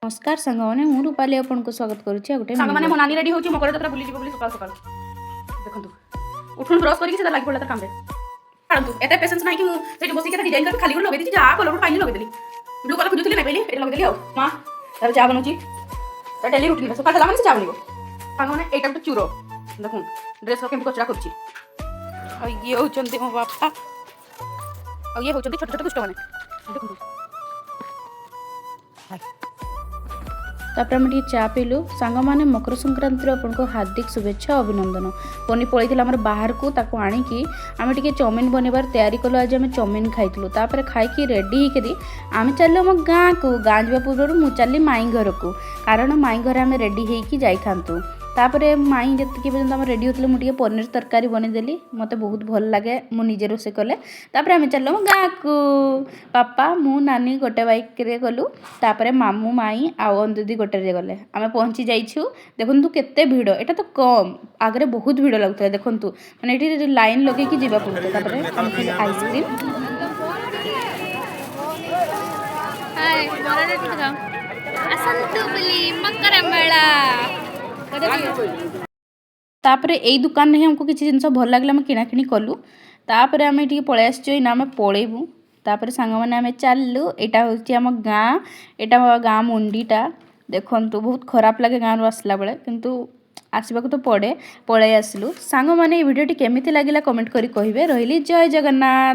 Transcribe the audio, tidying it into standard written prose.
नमस्कार सांगने मु रूपाली आपको स्वागत करुच्ची गोटे सांगने मो नानी रेडी होची मकर जत्रा बुली जीव बोली सकाळ सकाळ देखंतु उठून ब्रश करिक से लाग पडला तर काम रे आणतु एते पेशेंस नाही की मु सेठी बसी के डिजाइन कर खाली कर लगे दी जा कलर पानी लगे देली ब्लू कलर खुजुतली नाही पहिली एटा लगे देली हो मां तर चा बनउची तर डेली रूटीन सकाळ सकाळ माने चा बनिबो सांगने एटा तो चूरो देखु ड्रेस रो केम कचरा करची आ ये होचंती मो बापा आ ये होचंती छोट छोट दुष्ट माने देखंतु तापर आम चा पीलु सांग मैंने मकर संक्रांति आपको हार्दिक शुभेच्छा अभिनंदन पनी पड़े आम बाहर को आणिकी आम टे चाउमिन बनवार तैयारी कलु आज आम चाउमिन खाइलु तापर खाई रेडी होकर आम चलो आम गाँ को गाँ जावा पूर्व मु चली माई घर को कारण माई घर आम रेडी होकर जाइथांतु तापर माई जितकी पर्यटन आम रेडी होते मुझे पनीर तरकारी बनईदेली मत बहुत भल लगे मुझे रोसे कले तापर आम चलो गाँ को पापा मु नानी गोटे बाइक रे गलु तापर मामू माई आउ दीदी गोटे गले आम पहुँची जाइछु देखु केते भिड़ एटा तो कम आगे बहुत भिड़ लगुता देखु मैंने ये लाइन लगे जावा पड़ता तापर यही दुकान में हमको किसी जिन भल लगे आम किणाकिणी कलु तापर आम ये पलि आसना आम पलैबू तापर सांग मैंने आम चलु यहाँ हूँ आम गाँ यहाँ गाँ मुंडीटा देखु बहुत खराब लगे गाँव आसला बेले किंतु आसवाक तो पड़े पलि आसलु सांग मैंने भिडियोटी केमिति लगिला कमेंट करी कहिबे रहिली जय जगन्नाथ।